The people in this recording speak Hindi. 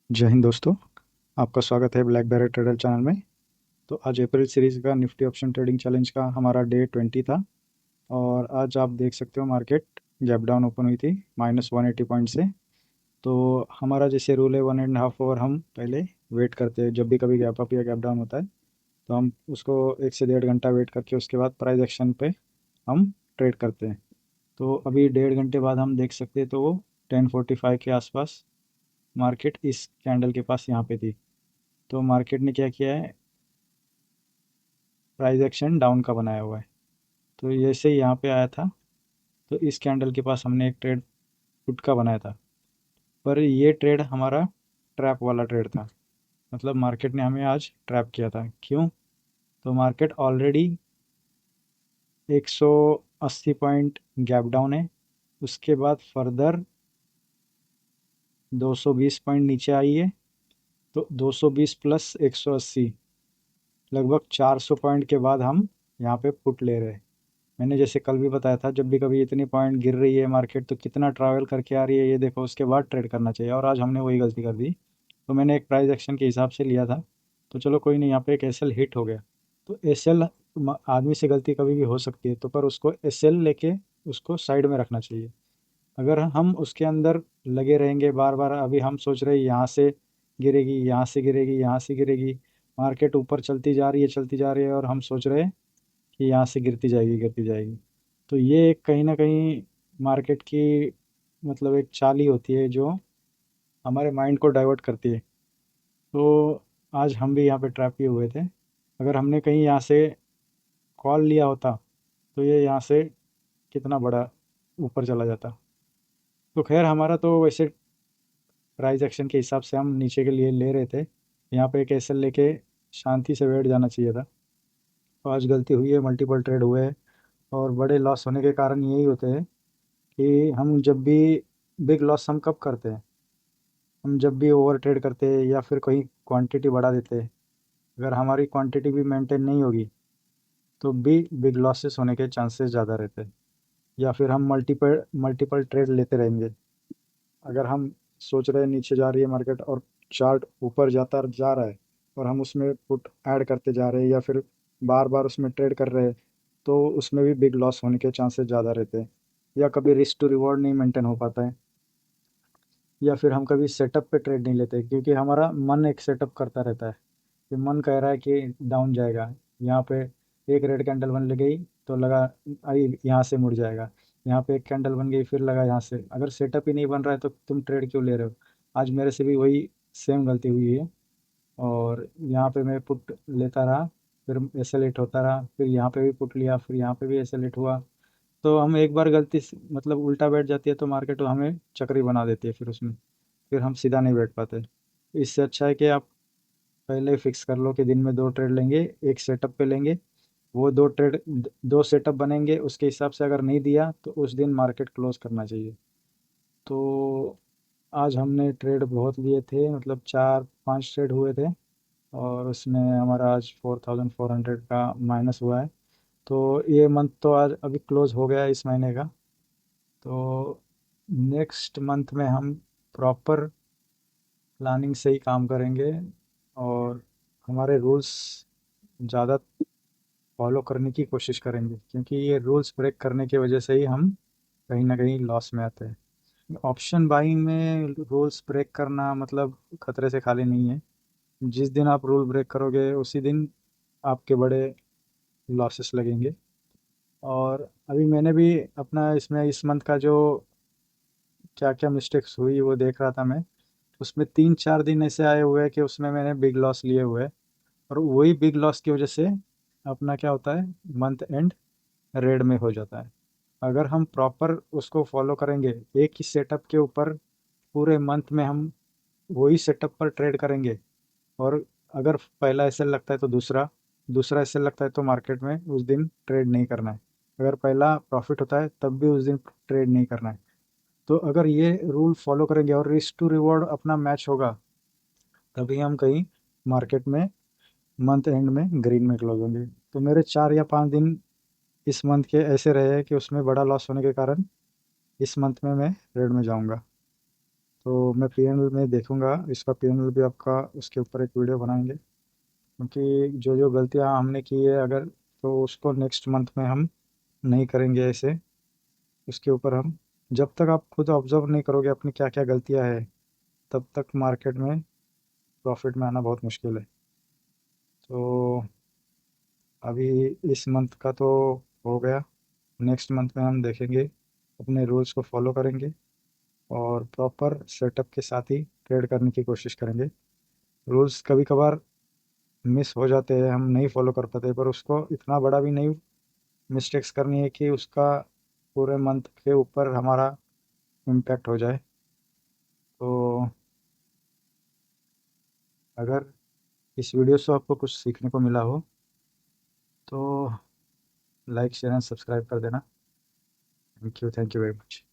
जय हिंद दोस्तों। आपका स्वागत है ब्लैक बैरट ट्रेडर चैनल में। तो आज अप्रैल सीरीज़ का निफ्टी ऑप्शन ट्रेडिंग चैलेंज का हमारा डे 20 था। और आज आप देख सकते हो मार्केट गैप डाउन ओपन हुई थी -180 पॉइंट से। तो हमारा जैसे रूल है 1.5 आवर हम पहले वेट करते हैं। जब भी कभी गैप अप या गैप डाउन होता है तो हम उसको 1 से 1.5 घंटा वेट करके उसके बाद प्राइस एक्शन पे हम ट्रेड करते हैं। तो अभी 1.5 घंटे बाद हम देख सकते हैं तो वो 10:45 के आसपास मार्केट इस कैंडल के पास यहाँ पे थी। तो मार्केट ने क्या किया है, प्राइस एक्शन डाउन का बनाया हुआ है। तो जैसे ही यहाँ पे आया था तो इस कैंडल के पास हमने एक ट्रेड पुट का बनाया था। पर ये ट्रेड हमारा ट्रैप वाला ट्रेड था। मतलब मार्केट ने हमें आज ट्रैप किया था। क्यों? तो market already 180 point gap down है। उसके बाद फर्दर 220 पॉइंट नीचे आई है। तो 220 प्लस 180 लगभग 400 पॉइंट के बाद हम यहाँ पे पुट ले रहे हैं। मैंने जैसे कल भी बताया था, जब भी कभी इतनी पॉइंट गिर रही है मार्केट तो कितना ट्रैवल करके आ रही है ये देखो, उसके बाद ट्रेड करना चाहिए। और आज हमने वही गलती कर दी। तो मैंने एक प्राइस एक्शन के हिसाब से लिया था। तो चलो कोई नहीं, यहाँ पे एक एसएल हिट हो गया। तो एसएल आदमी से गलती कभी भी हो सकती है, तो पर उसको एसएल लेके उसको साइड में रखना चाहिए। अगर हम उसके अंदर लगे रहेंगे बार बार, अभी हम सोच रहे हैं यहाँ से गिरेगी, यहाँ से गिरेगी, यहाँ से गिरेगी, मार्केट ऊपर चलती जा रही है, चलती जा रही है, और हम सोच रहे हैं कि यहाँ से गिरती जाएगी, गिरती जाएगी। तो ये एक कहीं ना कहीं मार्केट की मतलब एक चाल ही होती है जो हमारे माइंड को डाइवर्ट करती है। तो आज हम भी यहाँ पे ट्रैप किए हुए थे। अगर हमने कहीं यहाँ से कॉल लिया होता तो ये यहाँ से कितना बड़ा ऊपर चला जाता। तो खैर हमारा तो वैसे प्राइस एक्शन के हिसाब से हम नीचे के लिए ले रहे थे। यहाँ पे एक एसएल लेके शांति से बैठ जाना चाहिए था। तो आज गलती हुई है, मल्टीपल ट्रेड हुए हैं। और बड़े लॉस होने के कारण यही होते हैं कि हम जब भी बिग लॉस हम कब करते हैं, हम जब भी ओवर ट्रेड करते हैं या फिर कोई क्वांटिटी बढ़ा देते हैं। अगर हमारी क्वांटिटी भी मेंटेन नहीं होगी तो भी बिग लॉसेस होने के चांसेस ज़्यादा रहते हैं। या फिर हम मल्टीपल मल्टीपल ट्रेड लेते रहेंगे। अगर हम सोच रहे हैं नीचे जा रही है मार्केट और चार्ट ऊपर जाता जा रहा है और हम उसमें पुट ऐड करते जा रहे हैं या फिर बार बार उसमें ट्रेड कर रहे हैं, तो उसमें भी बिग लॉस होने के चांसेस ज़्यादा रहते हैं। या कभी रिस्क टू रिवॉर्ड नहीं मेंटेन हो पाता है। या फिर हम कभी सेटअप पे ट्रेड नहीं लेते क्योंकि हमारा मन एक सेटअप करता रहता है कि मन कह रहा है कि डाउन जाएगा। यहाँ पे एक रेड कैंडल बन गई तो लगा आई यहाँ से मुड़ जाएगा। यहाँ पे एक कैंडल बन गई फिर लगा यहाँ से। अगर सेटअप ही नहीं बन रहा है तो तुम ट्रेड क्यों ले रहे हो? आज मेरे से भी वही सेम गलती हुई है। और यहाँ पे मैं पुट लेता रहा, फिर एसेलेट होता रहा, फिर यहाँ पे भी पुट लिया, फिर यहाँ पे भी एसेलेट हुआ। तो हम एक बार गलती से मतलब उल्टा बैठ जाती है तो मार्केट हमें चक्री बना देती है। फिर उसमें फिर हम सीधा नहीं बैठ पाते। इससे अच्छा है कि आप पहले फिक्स कर लो कि दिन में 2 ट्रेड लेंगे, एक सेटअप पे लेंगे। वो 2 ट्रेड 2 सेटअप बनेंगे, उसके हिसाब से अगर नहीं दिया तो उस दिन मार्केट क्लोज करना चाहिए। तो आज हमने ट्रेड बहुत लिए थे, मतलब 4-5 ट्रेड हुए थे। और उसमें हमारा आज 4400 का माइनस हुआ है। तो ये मंथ तो आज अभी क्लोज हो गया है इस महीने का। तो नेक्स्ट मंथ में हम प्रॉपर प्लानिंग से ही काम करेंगे। और हमारे रूल्स ज़्यादा फॉलो करने की कोशिश करेंगे क्योंकि ये रूल्स ब्रेक करने की वजह से ही हम कहीं ना कहीं लॉस में आते हैं। ऑप्शन बाइंग में रूल्स ब्रेक करना मतलब खतरे से खाली नहीं है। जिस दिन आप रूल ब्रेक करोगे उसी दिन आपके बड़े लॉसेस लगेंगे। और अभी मैंने भी अपना इसमें इस मंथ का जो क्या क्या मिस्टेक्स हुई वो देख रहा था मैं। उसमें 3-4 दिन ऐसे आए हुए हैं कि उसमें मैंने बिग लॉस लिए हुए हैं। और वही बिग लॉस की वजह से अपना क्या होता है, मंथ एंड रेड में हो जाता है। अगर हम प्रॉपर उसको फॉलो करेंगे, एक ही सेटअप के ऊपर पूरे मंथ में हम वही सेटअप पर ट्रेड करेंगे। और अगर पहला एसएल लगता है तो दूसरा, दूसरा एसएल लगता है तो मार्केट में उस दिन ट्रेड नहीं करना है। अगर पहला प्रॉफिट होता है तब भी उस दिन ट्रेड नहीं करना है। तो अगर ये रूल फॉलो करेंगे और रिस्क टू रिवॉर्ड अपना मैच होगा तभी हम कहीं मार्केट में मंथ एंड में ग्रीन में क्लोज होंगे। तो मेरे 4 या 5 दिन इस मंथ के ऐसे रहे हैं कि उसमें बड़ा लॉस होने के कारण इस मंथ में मैं रेड में जाऊंगा। तो मैं पीएनएल में देखूंगा इसका, पीएनएल भी आपका उसके ऊपर एक वीडियो बनाएंगे, क्योंकि जो जो गलतियां हमने की है अगर, तो उसको नेक्स्ट मंथ में हम नहीं करेंगे ऐसे। उसके ऊपर हम, जब तक आप खुद ऑब्जर्व नहीं करोगे अपनी क्या क्या गलतियां है, तब तक मार्केट में प्रॉफिट में आना बहुत मुश्किल है। तो अभी इस मंथ का तो हो गया, नेक्स्ट मंथ में हम देखेंगे, अपने रूल्स को फॉलो करेंगे और प्रॉपर सेटअप के साथ ही ट्रेड करने की कोशिश करेंगे। रूल्स कभी कभार मिस हो जाते हैं, हम नहीं फॉलो कर पाते, पर उसको इतना बड़ा भी नहीं मिस्टेक्स करनी है कि उसका पूरे मंथ के ऊपर हमारा इम्पैक्ट हो जाए। तो अगर इस वीडियो से आपको कुछ सीखने को मिला हो तो लाइक शेयर एंड सब्सक्राइब कर देना। Thank you very much.